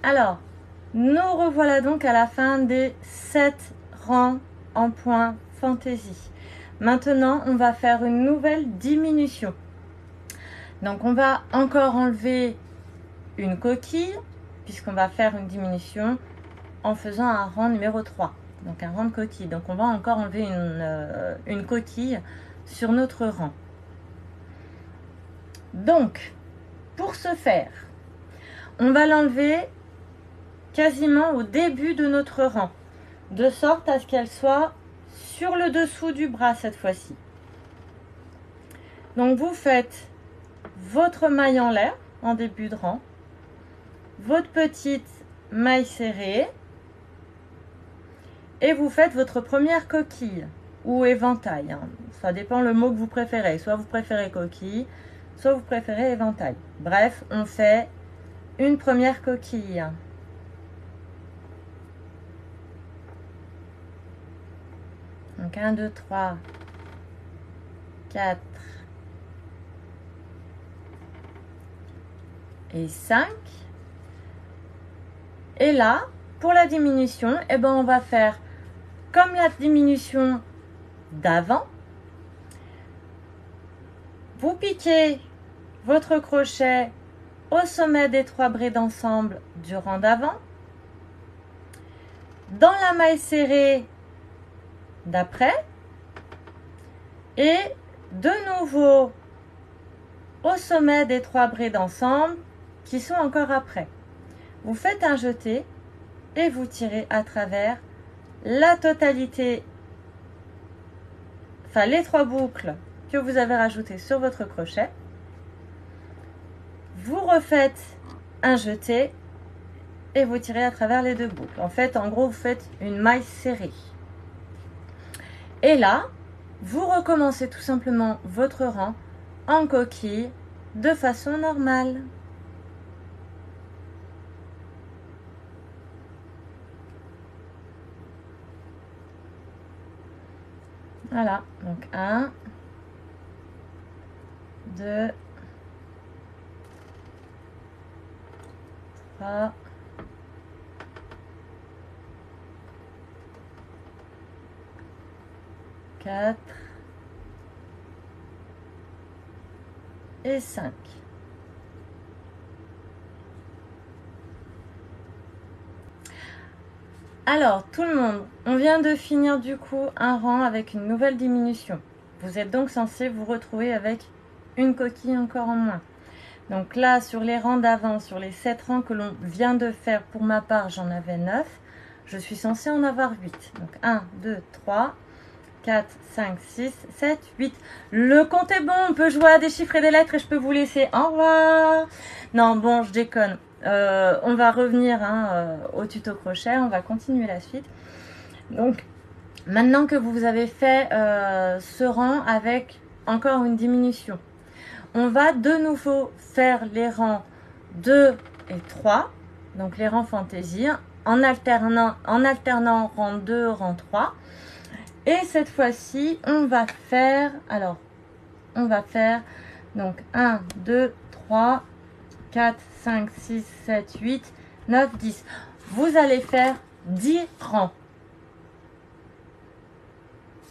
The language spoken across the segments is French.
Alors, nous revoilà donc à la fin des 7 rangs en point fantaisie. Maintenant, on va faire une nouvelle diminution. Donc, on va encore enlever une coquille, puisqu'on va faire une diminution en faisant un rang numéro 3. Donc, un rang de coquille. Donc, on va encore enlever une coquille sur notre rang. Donc, pour ce faire, on va l'enlever quasiment au début de notre rang, de sorte à ce qu'elle soit sur le dessous du bras cette fois-ci. Donc vous faites votre maille en l'air en début de rang, votre petite maille serrée et vous faites votre première coquille ou éventail. Ça dépend le mot que vous préférez. Soit vous préférez coquille, soit vous préférez éventail. Bref, on fait une première coquille. Donc 1, 2, 3, 4 et 5. Et là, pour la diminution, eh ben, on va faire comme la diminution d'avant. Vous piquez votre crochet au sommet des 3 braies d'ensemble du rang d'avant. Dans la maille serrée d'après. Et de nouveau au sommet des 3 braies d'ensemble qui sont encore après. Vous faites un jeté et vous tirez à travers la totalité, enfin les 3 boucles que vous avez rajoutées sur votre crochet. Vous refaites un jeté et vous tirez à travers les 2 boucles. En fait, en gros, vous faites une maille serrée. Et là, vous recommencez tout simplement votre rang en coquille de façon normale. Voilà, donc 1, 2, 3, 4 et 5. Alors, tout le monde, on vient de finir du coup un rang avec une nouvelle diminution. Vous êtes donc censé vous retrouver avec une coquille encore en moins. Donc là, sur les rangs d'avant, sur les 7 rangs que l'on vient de faire, pour ma part, j'en avais 9. Je suis censée en avoir 8. Donc 1, 2, 3, 4, 5, 6, 7, 8. Le compte est bon, on peut jouer à des chiffres et des lettres et je peux vous laisser. Au revoir. Non, bon, je déconne. On va revenir au tuto crochet, on va continuer la suite. Donc, maintenant que vous avez fait ce rang avec encore une diminution, on va de nouveau faire les rangs 2 et 3, donc les rangs fantaisie, en alternant rang 2, rang 3. Et cette fois-ci, on va faire, donc 1, 2, 3, 4, 5, 6, 7, 8, 9, 10. Vous allez faire 10 rangs.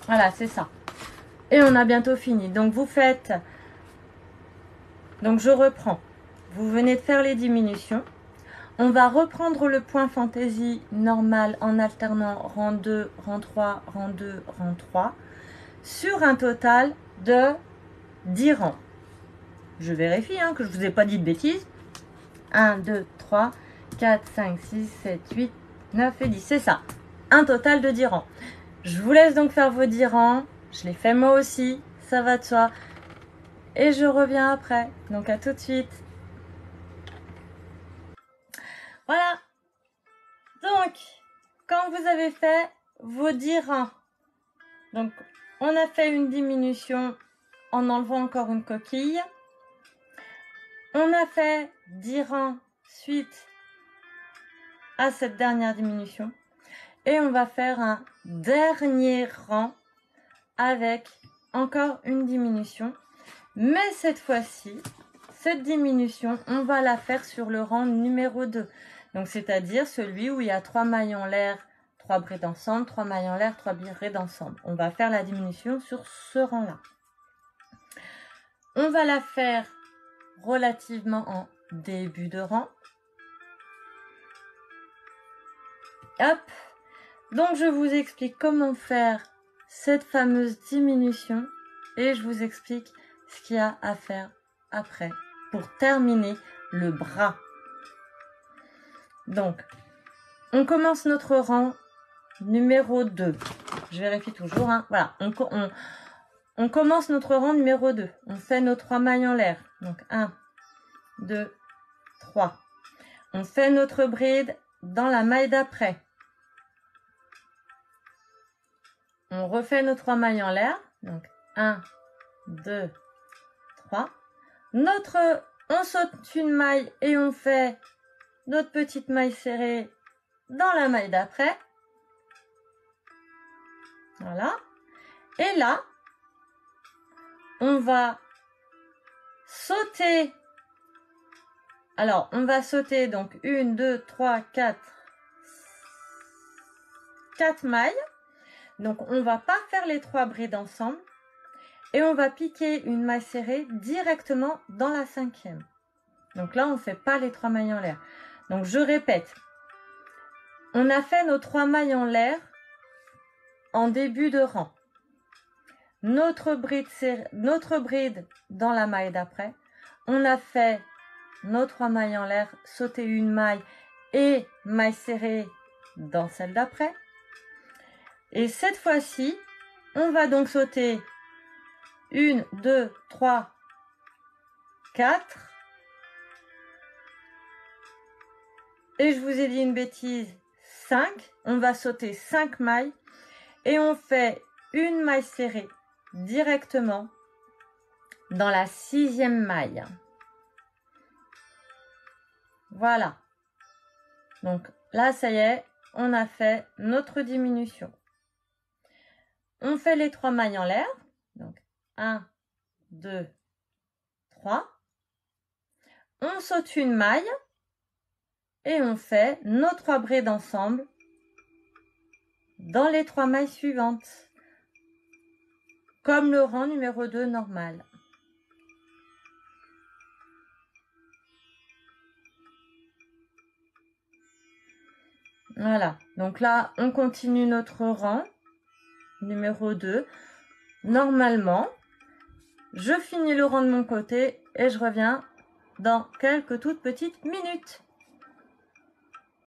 Voilà, c'est ça. Et on a bientôt fini. Donc, vous faites... Donc, je reprends. Vous venez de faire les diminutions. On va reprendre le point fantaisie normal en alternant rang 2, rang 3, rang 2, rang 3 sur un total de 10 rangs. Je vérifie que je ne vous ai pas dit de bêtises. 1, 2, 3, 4, 5, 6, 7, 8, 9 et 10. C'est ça. Un total de 10 rangs. Je vous laisse donc faire vos 10 rangs. Je les fais moi aussi. Ça va de soi. Et je reviens après. Donc à tout de suite. Voilà. Donc, quand vous avez fait vos 10 rangs, donc on a fait une diminution en enlevant encore une coquille. On a fait 10 rangs suite à cette dernière diminution. Et on va faire un dernier rang avec encore une diminution. Mais cette fois-ci, cette diminution, on va la faire sur le rang numéro 2. Donc, c'est-à-dire celui où il y a 3 mailles en l'air, 3 brides ensemble, 3 mailles en l'air, 3 brides ensemble. On va faire la diminution sur ce rang-là. On va la faire relativement en début de rang. Hop. Donc, je vous explique comment faire cette fameuse diminution et je vous explique ce qu'il y a à faire après pour terminer le bras. Donc, on commence notre rang numéro 2. Je vérifie toujours. Hein. Voilà, on commence notre rang numéro 2. On fait nos 3 mailles en l'air. Donc, 1, 2, 3. On fait notre bride dans la maille d'après. On refait nos 3 mailles en l'air. Donc, 1, 2, 3. On saute une maille et on fait notre petite maille serrée dans la maille d'après. Voilà. Et là, on va sauter. Alors, on va sauter donc 1, 2, 3, 4 mailles. Donc, on va pas faire les 3 brides ensemble. Et on va piquer une maille serrée directement dans la 5e. Donc là, on ne fait pas les 3 mailles en l'air. Donc, je répète. On a fait nos 3 mailles en l'air en début de rang. Notre bride dans la maille d'après. On a fait nos 3 mailles en l'air, sauter une maille et maille serrée dans celle d'après. Et cette fois-ci, on va donc sauter 1, 2, 3, 4. Et je vous ai dit une bêtise, 5. On va sauter 5 mailles et on fait une maille serrée directement dans la 6e maille. Voilà. Donc là, ça y est, on a fait notre diminution. On fait les 3 mailles en l'air. Donc 1, 2, 3. On saute une maille et on fait nos 3 brides ensemble dans les 3 mailles suivantes, comme le rang numéro 2 normal. Voilà, donc là, on continue notre rang numéro 2. Normalement, je finis le rang de mon côté et je reviens dans quelques toutes petites minutes.